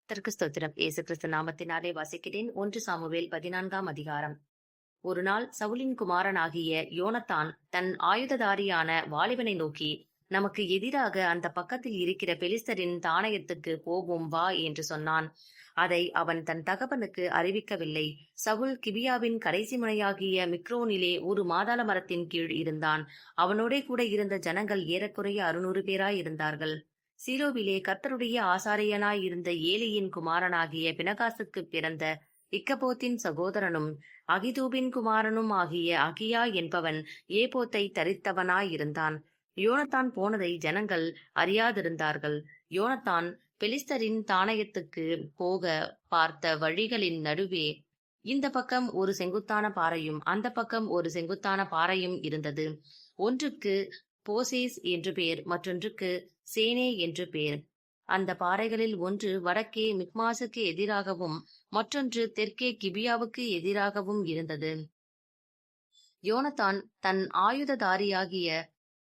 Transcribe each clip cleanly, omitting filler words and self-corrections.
கர்த்தருக்கு ஸ்தோத்திரம். இயேசு கிறிஸ்து நாமத்தினாலே வாசிக்கிறேன். 1 சாமுவேல் 14ஆம் அதிகாரம். ஒரு நாள் சவுலின் குமாரனாகிய யோனத்தான் தன் ஆயுததாரியான வாலிபனை நோக்கி, நமக்கு எதிராக அந்த பக்கத்தில் இருக்கிற பெலிஸ்தரின் தானயத்துக்கு போவோம் வா என்று சொன்னான். அதை அவன் தன் தகப்பனுக்கு அறிவிக்கவில்லை. சவுல் கிபியாவின் கடைசி முனையாகிய மிக்ரோனிலே ஒரு மாதாள மரத்தின் கீழ் இருந்தான். அவனோடே கூட இருந்த ஜனங்கள் ஏறக்குறைய 600 பேராயிருந்தார்கள். சீலோவிலே கர்த்தருடைய ஆசாரியனாய் இருந்த ஏலியின் குமாரனாகிய பினகாசுக்கு பிறந்த இக்கபோத்தின் சகோதரனும் அகிதூபின் குமாரனும் ஆகிய அகியா என்பவன் ஏபோத்தை தரித்தவனாயிருந்தான். யோனத்தான் போனதை ஜனங்கள் அறியாதிருந்தார்கள். யோனத்தான் பெலிஸ்தரின் தானயத்துக்கு போக பார்த்த வழிகளின் நடுவே இந்த பக்கம் ஒரு செங்குத்தான பாறையும் அந்த பக்கம் ஒரு செங்குத்தான பாறையும் இருந்தது. ஒன்றுக்கு போசேஸ் என்று பேர், மற்றொன்றுக்கு சேனே என்று பேர். அந்த பாறைகளில் ஒன்று வடக்கே மிக்மாசுக்கு எதிராகவும் மற்றொன்று தெற்கே கிபியாவுக்கு எதிராகவும் இருந்தது. யோனத்தான் தன் ஆயுததாரியாகிய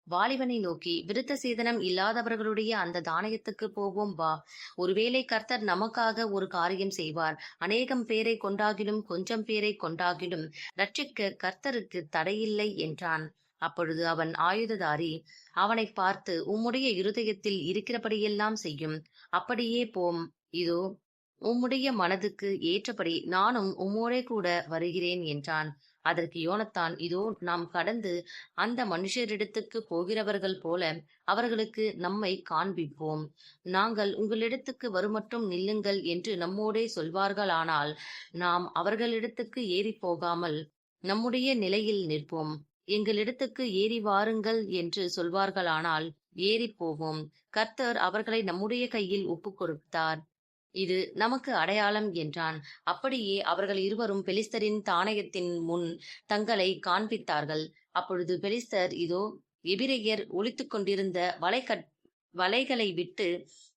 வாலிபனை நோக்கி, விருத்த சேதனம் இல்லாதவர்களுடைய அந்த தானயத்துக்கு போவோம் வா. ஒருவேளை கர்த்தர் நமக்காக ஒரு காரியம் செய்வார். அநேகம் பேரை கொண்டாகிலும் கொஞ்சம் பேரை கொண்டாகிலும் ரட்சிக்க கர்த்தருக்கு தடையில்லை என்றான். அப்பொழுது அவன் ஆயுததாரி அவனை பார்த்து, உம்முடைய இருதயத்தில் இருக்கிறபடியெல்லாம் செய்யும், அப்படியே போம். இதோ உம்முடைய மனதுக்கு ஏற்றபடி நானும் உம்மோடே கூட வருகிறேன் என்றான். அதற்கு யோனத்தான், இதோ நாம் கடந்து அந்த மனுஷரிடத்துக்கு போகிறவர்கள் போல அவர்களுக்கு நம்மை காண்பிப்போம். நாங்கள் உங்களிடத்துக்கு வருமட்டும் நில்லுங்கள் என்று நம்மோடே சொல்வார்களானால் நாம் அவர்களிடத்துக்கு ஏறி போகாமல் நம்முடைய நிலையில் நிற்போம். எங்களிடத்துக்கு ஏறி வாருங்கள் என்று சொல்வார்களானால் ஏறி போவோம். கர்த்தர் அவர்களை நம்முடைய கையில் ஒப்புக் கொடுத்தார். இது நமக்கு அடையாளம் என்றான். அப்படியே அவர்கள் இருவரும் பெலிஸ்தரின் தானயத்தின் முன் தங்களை காண்பித்தார்கள். அப்பொழுது பெலிஸ்தர், இதோ எபிரெயர் ஒளித்துக் கொண்டிருந்த வலைகளை விட்டு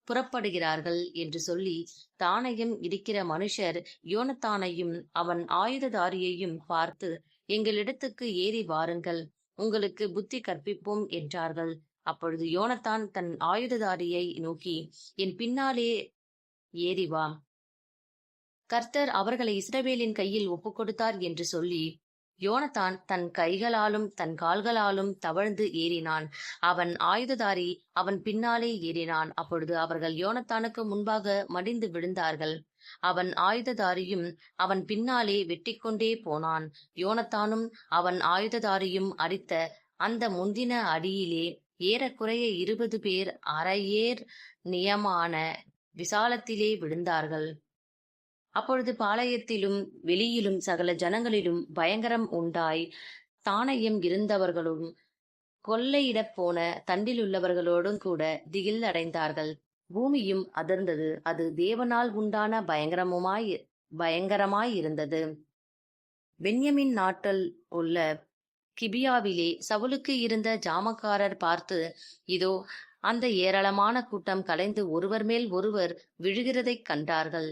புறப்படுகிறார்கள் என்று சொல்லி, தானயம் இருக்கிற மனுஷர் யோனத்தானையும் அவன் ஆயுததாரியையும் பார்த்து, எங்களிடத்துக்கு ஏறி வாருங்கள், உங்களுக்கு புத்தி கற்பிப்போம் என்றார்கள். அப்பொழுது யோனத்தான் தன் ஆயுததாரியை நோக்கி, என் பின்னாலே ஏறி வா, கர்த்தர் அவர்களை இஸ்ரவேலின் கையில் ஒப்புக் கொடுத்தார் என்று சொல்லி, யோனத்தான் தன் கைகளாலும் தன் கால்களாலும் தவழ்ந்து ஏறினான். அவன் ஆயுததாரி அவன் பின்னாலே ஏறினான். அப்பொழுது அவர்கள் யோனத்தானுக்கு முன்பாக மடிந்து விழுந்தார்கள். அவன் ஆயுததாரியும் அவன் பின்னாலே வெட்டிக்கொண்டே போனான். யோனத்தானும் அவன் ஆயுததாரியும் அடித்த அந்த முந்தின அடியிலே ஏறக்குறைய 20 பேர் அரையேர் நியமான விசாலத்திலே விழுந்தார்கள். அப்பொழுது பாளையத்திலும் வெளியிலும் சகல ஜனங்களிலும் பயங்கரம் உண்டாய், தானயம் இருந்தவர்களும் கொள்ளையிடப் போன தண்டிலுள்ளவர்களோடும் கூட திகில் அடைந்தார்கள். பூமியும் அதிர்ந்தது. அது தேவனால் உண்டான பயங்கரமாயிருந்தது. பென்யமின் நாட்டில் உள்ள கிபியாவிலே சவுலுக்கு இருந்த ஜாமக்காரர் பார்த்து, இதோ அந்த ஏராளமான கூட்டம் கலைந்து ஒருவர் மேல் ஒருவர் விழுகிறதைக் கண்டார்கள்.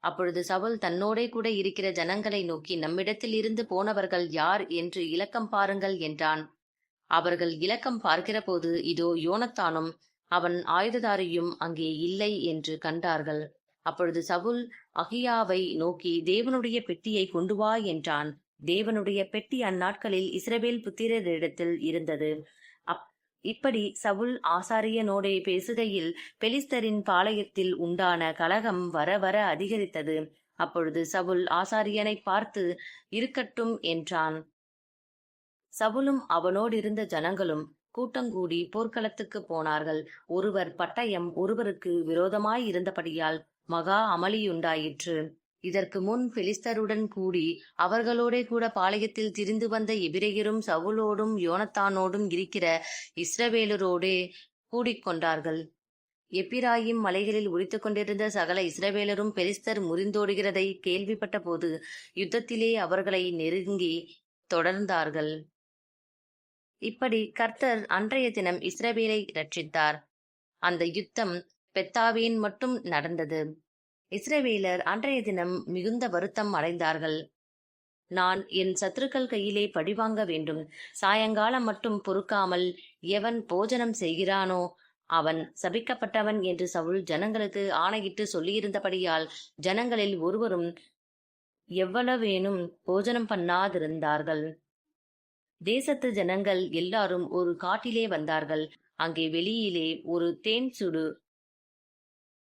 அப்பொழுது சவுல் தன்னோடே கூட இருக்கிற ஜனங்களை நோக்கி, நம்மிடத்தில் இருந்து போனவர்கள் யார் என்று இலக்கம் பாருங்கள் என்றான். அவர்கள் இலக்கம் பார்க்கிற போது இதோ யோனத்தானும் அவன் ஆயுததாரியும் அங்கே இல்லை என்று கண்டார்கள். அப்பொழுது சவுல் அகியாவை நோக்கி, தேவனுடைய பெட்டியை கொண்டு வா என்றான். தேவனுடைய பெட்டி அந்நாட்களில் இஸ்ரவேல் புத்திரரிடத்தில் இருந்தது. இப்படி சவுல் ஆசாரியனோடே பேசுகையில் பெலிஸ்தரின் பாளையத்தில் உண்டான கலகம் வர வர அதிகரித்தது. அப்பொழுது சவுல் ஆசாரியனை பார்த்து, இருக்கட்டும் என்றான். சவுலும் அவனோடிருந்த ஜனங்களும் கூட்டங்கூடி போர்க்களத்துக்கு போனார்கள். ஒருவர் பட்டயம் ஒருவருக்கு விரோதமாயிருந்தபடியால் மகா அமளியுண்டாயிற்று. இதற்கு முன் பெலிஸ்தருடன் கூடி அவர்களோடே கூட பாளையத்தில் திரிந்து வந்த எபிரெயரும் சவுலோடும் யோனத்தானோடும் இருக்கிற இஸ்ரவேலரோடே கூடிக்கொண்டார்கள். எப்பிராயிம் மலைகளில் உரித்துக் கொண்டிருந்த சகல இஸ்ரவேலரும் பெலிஸ்தர் முறிந்தோடுகிறதை கேள்விப்பட்ட போது யுத்தத்திலே அவர்களை நெருங்கி தொடர்ந்தார்கள். இப்படி கர்த்தர் அன்றைய தினம் இஸ்ரவேலை ரட்சித்தார். அந்த யுத்தம் பெத்தாவேன் மட்டும் நடந்தது. இஸ்ரவேலர் அன்றைய தினம் மிகுந்த வருத்தம் அடைந்தார்கள். நான் என் சத்துருக்கள் கையிலே பழிவாங்க வேண்டும். சாயங்காலம் மட்டும் பொறுக்காமல் எவன் போஜனம் செய்கிறானோ அவன் சபிக்கப்பட்டவன் என்று சவுல் ஜனங்களுக்கு ஆணையிட்டு சொல்லியிருந்தபடியால் ஜனங்களில் ஒருவரும் எவ்வளவேனும் போஜனம் பண்ணாதிருந்தார்கள். தேசத்து ஜனங்கள் எல்லாரும் ஒரு காட்டிலே வந்தார்கள். அங்கே வெளியிலே ஒரு தேன் சுடு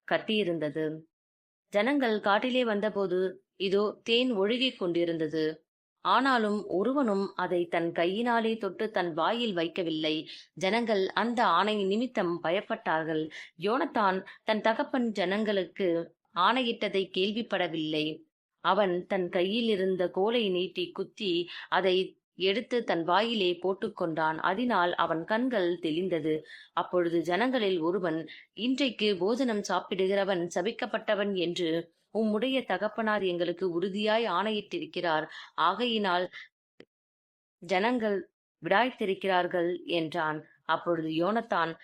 கட்டியிருந்தது. ஜனங்கள் காட்டிலே வந்தபோது இதோ தேன் ஒழுகிக் கொண்டிருந்தது. ஆனாலும் ஒருவனும் அதை தன் கையினாலே தொட்டு தன் வாயில் வைக்கவில்லை. ஜனங்கள் அந்த ஆணை நிமித்தம் பயப்பட்டார்கள். யோனத்தான் தன் தகப்பன் ஜனங்களுக்கு ஆணையிட்டதை கேள்விப்படவில்லை. அவன் தன் கையில் இருந்த கோலை நீட்டி குத்தி அதை எடுத்து தன் வாயிலே போட்டுக்கொண்டான். அதனால் அவன் கண்கள் தெளிந்தது. அப்பொழுது ஜனங்களில் ஒருவன், இன்றைக்கு போஜனம் சாப்பிடுகிறவன் சபிக்கப்பட்டவன் என்று உம்முடைய தகப்பனார் எங்களுக்கு உறுதியாய் ஆணையிட்டிருக்கிறார். ஆகையினால் ஜனங்கள் விடாய்த்திருக்கிறார்கள் என்றான். அப்பொழுது யோனத்தான்,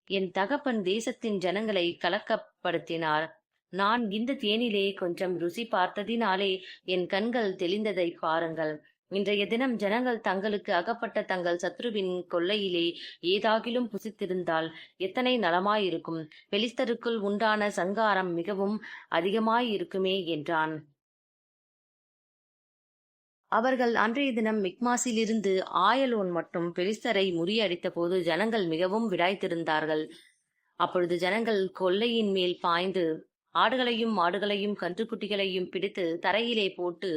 என் தகப்பன் தேசத்தின் ஜனங்களை கலக்கப்படுத்தினார். நான் இந்த தேனிலே கொஞ்சம் ருசி பார்த்ததினாலே என் கண்கள் தெளிந்ததை பாருங்கள். இன்றைய தினம் ஜனங்கள் தங்களுக்கு அகப்பட்ட தங்கள் சத்ருவின் கொல்லையிலே ஏதாகிலும் புசித்திருந்தால் எத்தனை நலமாயிருக்கும். பெலிஸ்தருக்குள் உண்டான சங்காரம் மிகவும் அதிகமாயிருக்குமே என்றான். அவர்கள் அன்றைய தினம் மிக்மாசிலிருந்து ஆயலோன் மட்டும் பெலிஸ்தரை முறியடித்த போது ஜனங்கள் மிகவும் விடாய்த்திருந்தார்கள். அப்பொழுது ஜனங்கள் கொல்லையின் மேல் பாய்ந்து ஆடுகளையும் மாடுகளையும் கன்றுக்குட்டிகளையும் பிடித்து தரையிலே போட்டு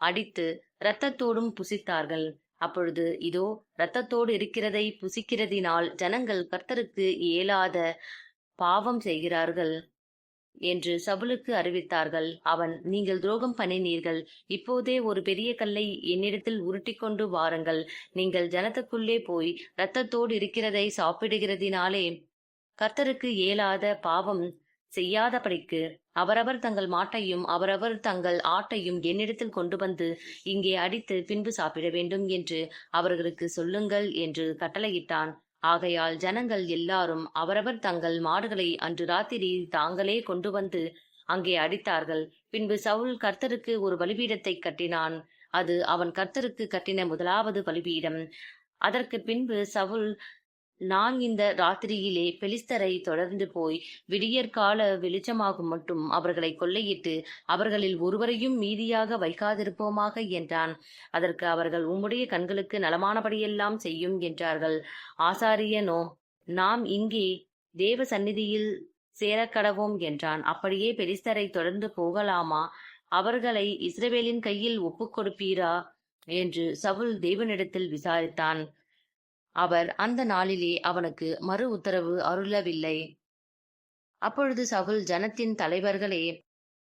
அடித்து இரத்தத்தோடும் புசித்தார்கள். அப்பொழுது இதோ இரத்தத்தோடு இருக்கிறதை புசிக்கிறதினால் ஜனங்கள் கர்த்தருக்கு இயலாத பாவம் செய்கிறார்கள் என்று சவுலுக்கு அறிவித்தார்கள். அவன், நீங்கள் துரோகம் பண்ணினீர்கள். இப்போதே ஒரு பெரிய கல்லை என்னிடத்தில் உருட்டி கொண்டு வாருங்கள். நீங்கள் ஜனத்துக்குள்ளே போய் இரத்தத்தோடு இருக்கிறதை சாப்பிடுகிறதினாலே கர்த்தருக்கு இயலாத பாவம் செய்யாதபடிக்கு அவரவர் தங்கள் மாட்டையும் அவரவர் தங்கள் ஆட்டையும் என்னிடத்தில் கொண்டு வந்து இங்கே அடித்து பின்பு சாப்பிட வேண்டும் என்று அவர்களுக்கு சொல்லுங்கள் என்று கட்டளையிட்டான். ஆகையால் ஜனங்கள் எல்லாரும் அவரவர் தங்கள் மாடுகளை அன்று ராத்திரி தாங்களே கொண்டு வந்து அங்கே அடித்தார்கள். பின்பு சவுல் கர்த்தருக்கு ஒரு பலிபீடத்தை கட்டினான். அது அவன் கர்த்தருக்கு கட்டின முதலாவது பலிபீடம். அதற்கு பின்பு சவுல், நான் இந்த ராத்திரியிலே பெலிஸ்தரை தொடர்ந்து போய் விடியற்கால வெளிச்சமாகும் மட்டும் அவர்களை கொள்ளையிட்டு அவர்களில் ஒருவரையும் மீதியாக வைக்காதிருப்போமாக என்றான். அதற்கு அவர்கள், உம்முடைய கண்களுக்கு நலமானபடியெல்லாம் செய்யும் என்றார்கள். ஆசாரியனோ, நாம் இங்கே தேவ சந்நிதியில் சேரக்கடவோம் என்றான். அப்படியே பெலிஸ்தரை தொடர்ந்து போகலாமா? அவர்களை இஸ்ரவேலின் கையில் ஒப்புக் கொடுப்பீரா என்று சவுல் தேவனிடத்தில் விசாரித்தான். அவர் அந்த நாளிலே அவனுக்கு மறு உத்தரவு அருளவில்லை. அப்பொழுது சவுல் ஜனத்தின் தலைவர்களே,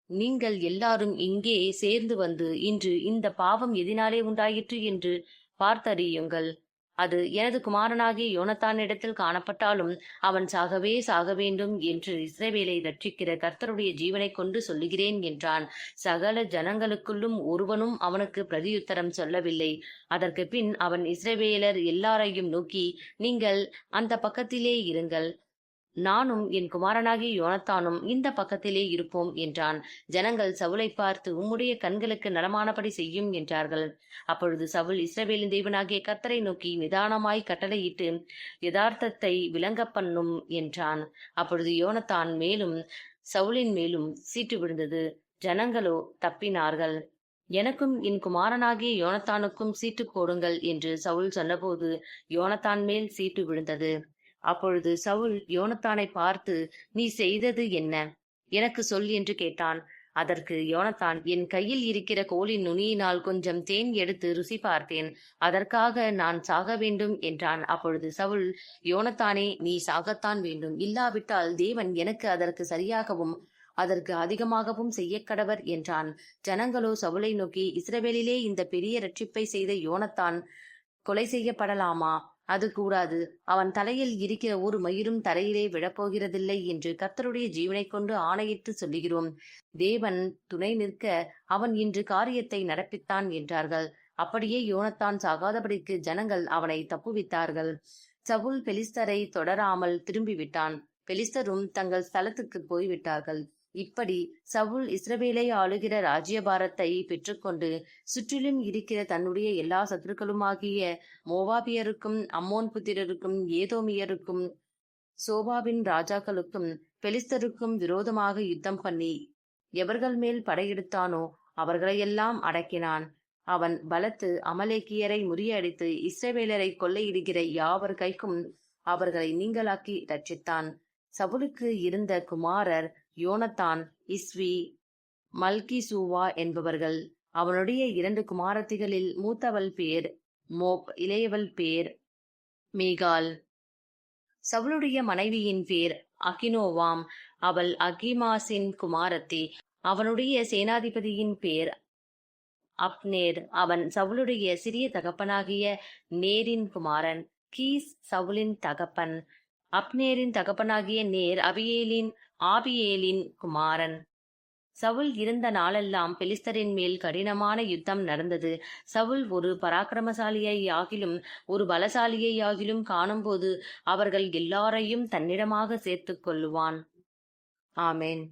நீங்கள் எல்லாரும் இங்கே சேர்ந்து வந்து இன்று இந்த பாவம் எதினாலே உண்டாயிற்று என்று பார்த்தறியுங்கள். அது எனது குமாரனாகிய யோனத்தானிடத்தில் காணப்பட்டாலும் அவன் சாகவே சாக வேண்டும் என்று இஸ்ரவேலை ரட்சிக்கிற கர்த்தருடைய ஜீவனை கொண்டு சொல்லுகிறேன் என்றான். சகல ஜனங்களுக்குள்ளும் ஒருவனும் அவனுக்கு பிரதியுத்தரம் சொல்லவில்லை. அதற்கு பின் அவன் இஸ்ரவேலர் எல்லாரையும் நோக்கி, நீங்கள் அந்த பக்கத்திலே இருங்கள், நானும் என் குமாரனாகிய யோனத்தானும் இந்த பக்கத்திலே இருப்போம் என்றான். ஜனங்கள் சவுலை பார்த்து, உம்முடைய கண்களுக்கு நலமானபடி செய்யும் என்றார்கள். அப்பொழுது சவுல் இஸ்ரவேலின் தேவனாகிய கர்த்தரை நோக்கி நிதானமாய் கட்டளையிட்டு யதார்த்தத்தை விளங்க பண்ணும் என்றான். அப்பொழுது யோனத்தான் மேலும் சவுலின் மேலும் சீட்டு விழுந்தது. ஜனங்களோ தப்பினார்கள். எனக்கும் என் குமாரனாகிய யோனத்தானுக்கும் சீட்டு போடுங்கள் என்று சவுல் சொன்னபோது யோனத்தான் மேல் சீட்டு விழுந்தது. அப்பொழுது சவுல் யோனத்தானை பார்த்து, நீ செய்தது என்ன? எனக்கு சொல் என்று கேட்டான். அதற்கு யோனத்தான், என் கையில் இருக்கிற கோலின் நுனியினால் கொஞ்சம் தேன் எடுத்து ருசி பார்த்தேன். அதற்காக நான் சாக வேண்டும் என்றான். அப்பொழுது சவுல், யோனத்தானே, நீ சாகத்தான் வேண்டும். இல்லாவிட்டால் தேவன் எனக்கு அதற்கு சரியாகவும் அதற்கு அதிகமாகவும் செய்யக்கடவர் என்றான். ஜனங்களோ சவுலை நோக்கி, இஸ்ரவேலிலே இந்த பெரிய இரட்சிப்பை செய்த யோனத்தான் கொலை செய்யப்படலாமா? அது கூடாது. அவன் தலையில் இருக்கிற ஒரு மயிரும் தரையிலே விழப்போகிறதில்லை என்று கர்த்தருடைய ஜீவனை கொண்டு ஆணையிட்டு சொல்லுகிறோம். தேவன் துணை நிற்க அவன் இன்று காரியத்தை நடப்பித்தான் என்றார்கள். அப்படியே யோனத்தான் சாகாதபடிக்கு ஜனங்கள் அவனை தப்புவித்தார்கள். சவுல் பெலிஸ்தரை தொடராமல் திரும்பிவிட்டான். பெலிஸ்தரும் தங்கள் ஸ்தலத்துக்கு போய்விட்டார்கள். இப்படி சவுல் இஸ்ரவேலை ஆளுகிற ராஜ்யபாரத்தை பெற்றுக்கொண்டு சுற்றிலும் இருக்கிற தன்னுடைய எல்லா சத்துருக்களுமாகிய மோவாபியருக்கும் அம்மோன் புத்திரருக்கும் ஏதோமியருக்கும் சோபாவின் ராஜாக்களுக்கும் பெலிஸ்தருக்கும் விரோதமாக யுத்தம் பண்ணி எவர்கள் மேல் படையெடுத்தானோ அவர்களையெல்லாம் அடக்கினான். அவன் பலத்து அமலேக்கியரை முறியடித்து இஸ்ரவேலரை கொள்ளையிடுகிற யாவர் கைக்கும் அவர்களை நீங்களாக்கி ரட்சித்தான். சவுலுக்கு இருந்த குமாரர் யோனத்தான், இஸ்வி, மல்கிசூவா என்பவர்கள். அவனுடைய 2 குமாரத்திகளில் மூத்தவள் பேர் மோப், இளையவள் பேர் மீகால். சவுலுடைய மனைவியின் பேர் அகினோவாம், அவள் அகிமாசின் குமாரத்தி. அவனுடைய சேனாதிபதியின் பேர் அப்னேர், அவன் சவுலுடைய சிறிய தகப்பனாகிய நேரின் குமாரன். கீஸ் சவுலின் தகப்பன். அப்னேரின் தகப்பனாகிய நேர் ஆபியேலின் குமாரன். சவுல் இருந்த நாளெல்லாம் பெலிஸ்தரின் மேல் கடினமான யுத்தம் நடந்தது. சவுல் ஒரு பராக்கிரமசாலியாகிலும் ஒரு பலசாலியாகிலும் காணும்போது அவர்கள் எல்லாரையும் தன்னிடமாக சேர்த்துக் கொள்ளுவான். ஆமென்.